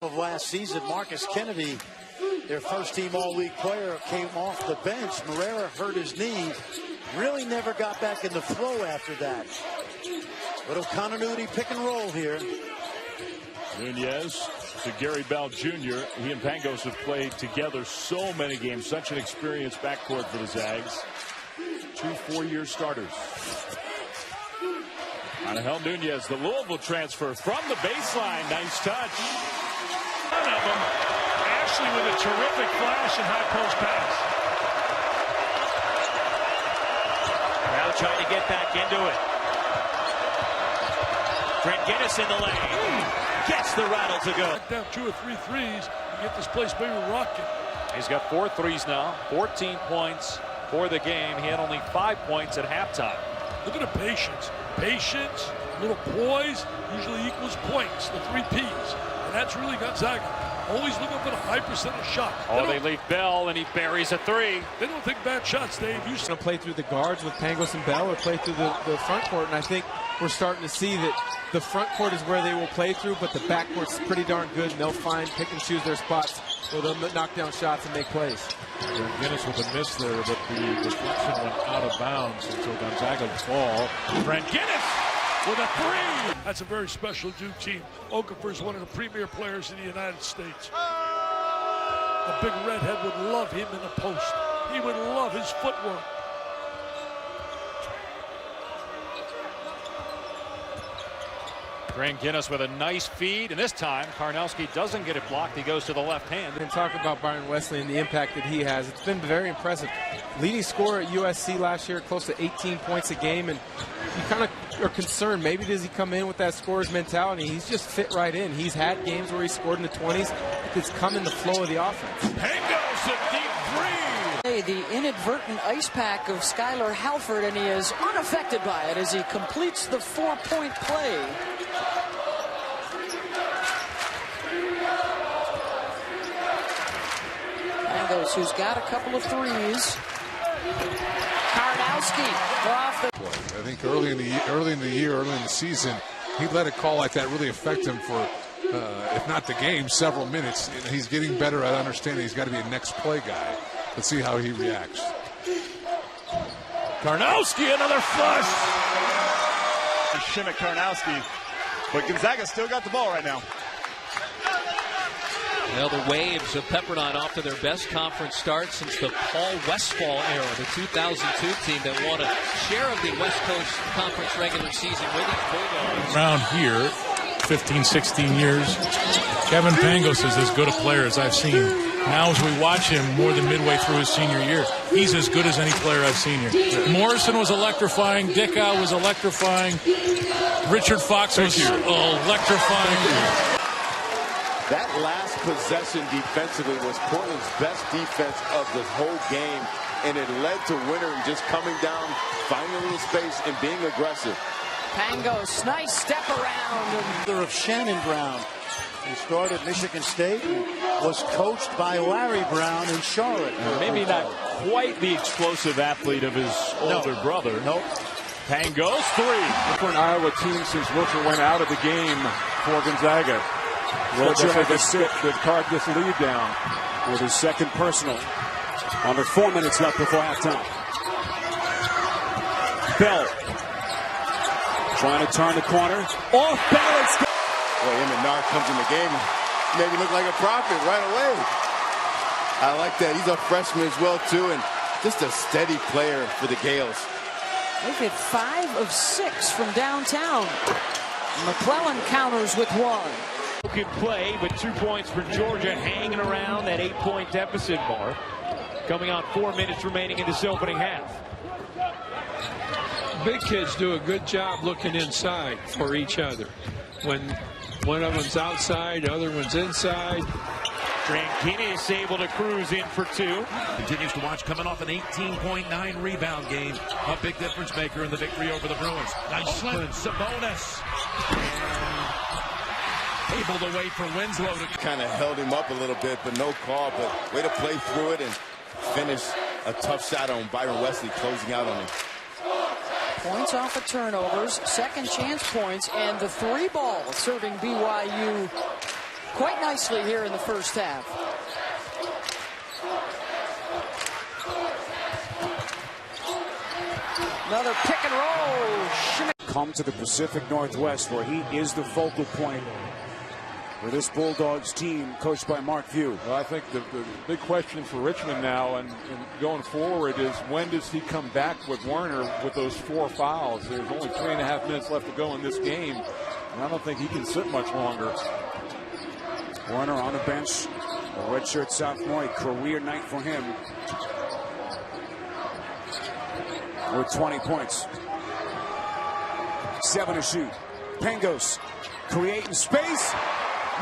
Of last season, Marcus Kennedy, their first-team all-league player, came off the bench. Moreira hurt his knee, really never got back in the flow after that. Little continuity pick and roll here. Nunez to Gary Bell Jr. He and Pangos have played together so many games. Such an experienced backcourt for the Zags. 2 4-year starters. Angel Nunez, the Louisville transfer from the baseline. Nice touch. One of them. Ashley with a terrific flash and high post pass. Now trying to get back into it. Trent Guinness in the lane. Gets the rattle to go. Down 2 or 3 threes. You get this place maybe rocking. He's got 4 threes now. 14 points for the game. He had only 5 points at halftime. Look at the patience. Patience, little poise, usually equals points, the 3 Ps. And that's really Gonzaga. Always looking for the high percentage shot. They leave Bell, and he buries a 3. They don't take bad shots, Dave. You going to play through the guards with Pangos and Bell, or play through the front court. And I think we're starting to see that the front court is where they will play through, but the back court's pretty darn good, and they'll pick and choose their spots where they'll knock down shots and make plays. Guinness with a miss there, but the deflection went out of bounds, and so Gonzaga's ball. Trent Guinness with a 3. That's a very special Duke team. Okafor is one of the premier players in the United States. The big redhead would love him in the post. He would love his footwork. Trent Guinness with a nice feed, and this time Karnowski doesn't get it blocked. He goes to the left hand. And talk about Byron Wesley and the impact that he has. It's been very impressive. Leading scorer at USC last year, close to 18 points a game, and you kind of are concerned. Maybe does he come in with that scorer's mentality? He's just fit right in. He's had games where he scored in the 20s. It's come in the flow of the offense. Pangos a deep 3. The inadvertent ice pack of Skylar Halford, and he is unaffected by it as he completes the 4-point play. Pangos, who's got a couple of threes. Karnowski off the. I think early in the season, he let a call like that really affect him for, if not the game, several minutes. He's getting better at understanding he's got to be a next play guy. Let's see how he reacts. Karnowski, another flush. Shimmick Karnowski, but Gonzaga still got the ball right now. Well, the Waves have Pepperdine off to their best conference start since the Paul Westphal era, the 2002 team that won a share of the West Coast Conference regular season with these Bulldogs. Around here, 15, 16 years, Kevin Pangos is as good a player as I've seen. Now as we watch him more than midway through his senior year, he's as good as any player I've seen here. Morrison was electrifying. Dickow was electrifying. Richard Fox was electrifying. That last possession defensively was Portland's best defense of the whole game, and it led to Winter just coming down, finding the space, and being aggressive. Pangos, nice step around. Of Shannon Brown, who started Michigan State and was coached by Larry Brown in Charlotte. Maybe not quite the explosive athlete of his older brother. Nope. Pangos 3. For an Iowa team since Wilcher went out of the game for Gonzaga. Wilcher had to carve this lead down with his second personal. Under 4 minutes left before halftime. Bell trying to turn the corner. Off balance. Boy, Menard comes in the game, made me look like a prophet right away. I like that. He's a freshman as well, too, and just a steady player for the Gales. They've hit 5 of 6 from downtown. McClellan counters with 1. Good play, but 2 points for Georgia, hanging around that 8-point deficit mark. Coming on 4 minutes remaining in this opening half. Big kids do a good job looking inside for each other. When one of them's outside, the other one's inside. Trankini is able to cruise in for 2. Continues to watch, coming off an 18.9 rebound game. A big difference maker in the victory over the Bruins. Nice slip, Sabonis. Able to wait for Winslow to kind of held him up a little bit, but no call. But way to play through it and finish a tough shot on Byron Wesley, closing out on him. Points off of turnovers, second chance points, and the 3 ball serving BYU quite nicely here in the first half. Another pick and roll. Schmidt. Come to the Pacific Northwest, where he is the focal point for this Bulldogs team, coached by Mark View. Well, I think the big question for Richmond now and going forward is, when does he come back with Werner with those 4 fouls? There's only 3.5 minutes left to go in this game, and I don't think he can sit much longer. Werner on the bench, a redshirt sophomore, a career night for him, with 20 points. 7 to shoot. Pangos creating space.